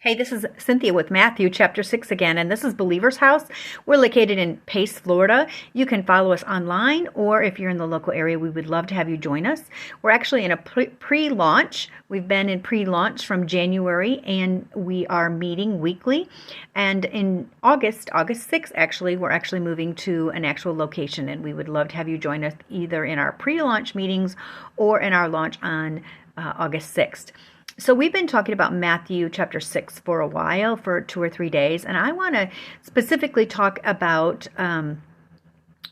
Hey, this is Cynthia with Matthew chapter 6 again, and this is Believer's House. We're located in Pace, Florida. You can follow us online, or if you're in the local area, we would love to have you join us. We're actually in a pre-launch. We've been in pre-launch from January, and we are meeting weekly. And in August 6th, actually, we're actually moving to an actual location, and we would love to have you join us either in our pre-launch meetings or in our launch on August 6th. So we've been talking about Matthew chapter 6 for a while, for 2 or 3 days, and I want to specifically talk about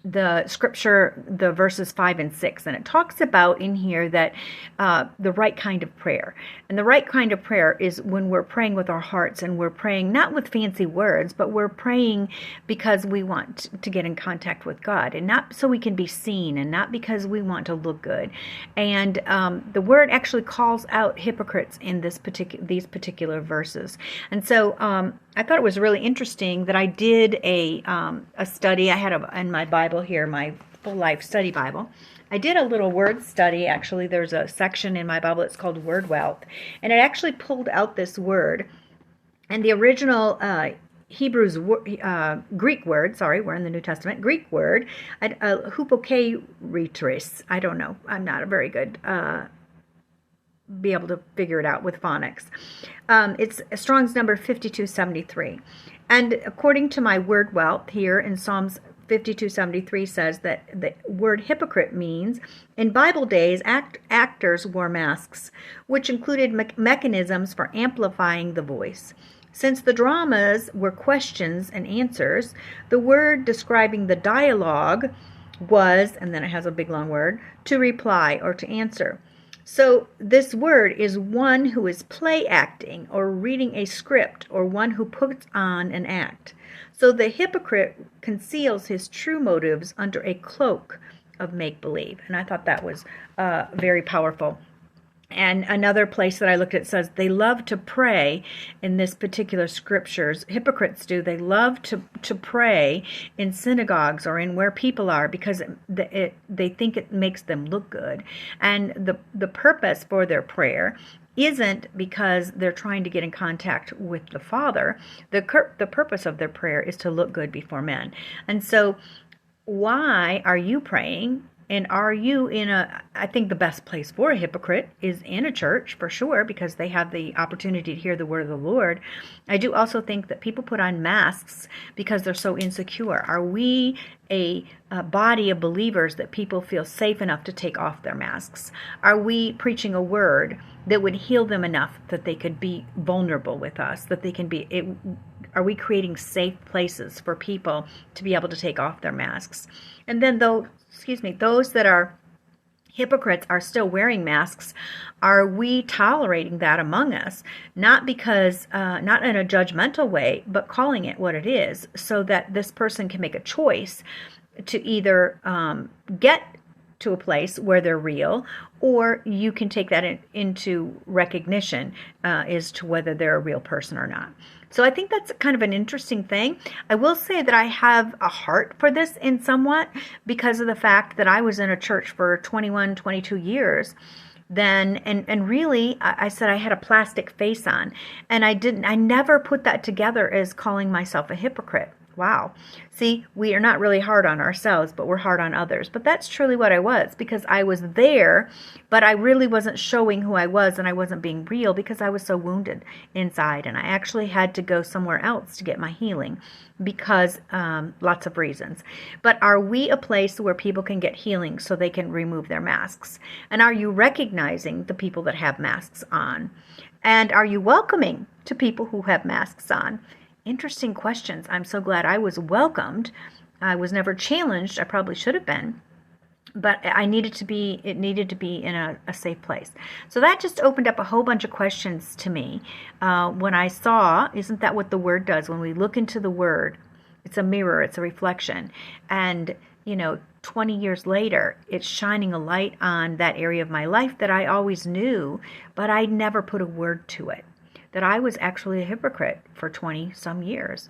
the scripture, the verses 5 and 6, and it talks about in here that the right kind of prayer. And the right kind of prayer is when we're praying with our hearts, and we're praying not with fancy words, but we're praying because we want to get in contact with God, and not so we can be seen, and not because we want to look good. And the word actually calls out hypocrites in these particular verses. And so I thought it was really interesting that I did a study. I had in my Bible here, my Full Life Study Bible. I did a little word study. Actually, there's a section in my Bible that's called Word Wealth, and it actually pulled out this word. And the original Greek word, we're in the New Testament, Greek word, hupokeretris. I don't know. I'm not a very good be able to figure it out with phonics. It's Strong's number 5273. And according to my word wealth here in Psalms 5273 says that the word hypocrite means, in Bible days, actors wore masks, which included mechanisms for amplifying the voice. Since the dramas were questions and answers, the word describing the dialogue was, and then it has a big long word, to reply or to answer. So this word is one who is play acting or reading a script, or one who puts on an act. So the hypocrite conceals his true motives under a cloak of make-believe. And I thought that was very powerful. And another place that I looked at says they love to pray in this particular scriptures. Hypocrites do. They love to pray in synagogues or in where people are because they think it makes them look good. And the purpose for their prayer isn't because they're trying to get in contact with the Father. The purpose of their prayer is to look good before men. And so why are you praying? And are you I think the best place for a hypocrite is in a church, for sure, because they have the opportunity to hear the word of the Lord. I do also think that people put on masks because they're so insecure. Are we a body of believers that people feel safe enough to take off their masks? Are we preaching a word that would heal them enough that they could be vulnerable with us, that they can be... Are we creating safe places for people to be able to take off their masks? And then those that are hypocrites are still wearing masks. Are we tolerating that among us? Not because, not in a judgmental way, but calling it what it is, so that this person can make a choice to either get to a place where they're real, or you can take that into recognition as to whether they're a real person or not. So I think that's kind of an interesting thing. I will say that I have a heart for this in somewhat because of the fact that I was in a church for 21, 22 years then, and really I said I had a plastic face on, and I never put that together as calling myself a hypocrite. Wow. See, we are not really hard on ourselves, but we're hard on others. But that's truly what I was, because I was there, but I really wasn't showing who I was, and I wasn't being real because I was so wounded inside. And I actually had to go somewhere else to get my healing because lots of reasons. But are we a place where people can get healing so they can remove their masks? And are you recognizing the people that have masks on? And are you welcoming to people who have masks on? Interesting questions. I'm so glad I was welcomed. I was never challenged. I probably should have been, but it needed to be in a safe place. So that just opened up a whole bunch of questions to me when I saw, isn't that what the Word does? When we look into the Word, it's a mirror, it's a reflection. And, 20 years later, it's shining a light on that area of my life that I always knew, but I never put a word to it. That I was actually a hypocrite for 20 some years,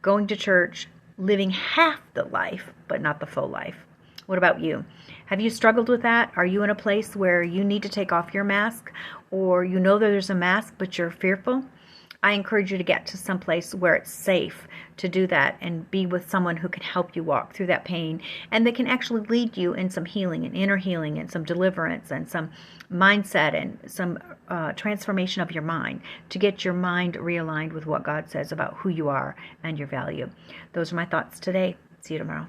going to church, living half the life, but not the full life. What about you? Have you struggled with that? Are you in a place where you need to take off your mask, or you know that there's a mask, but you're fearful? I encourage you to get to some place where it's safe to do that and be with someone who can help you walk through that pain, and they can actually lead you in some healing and inner healing and some deliverance and some mindset and some transformation of your mind to get your mind realigned with what God says about who you are and your value. Those are my thoughts today. See you tomorrow.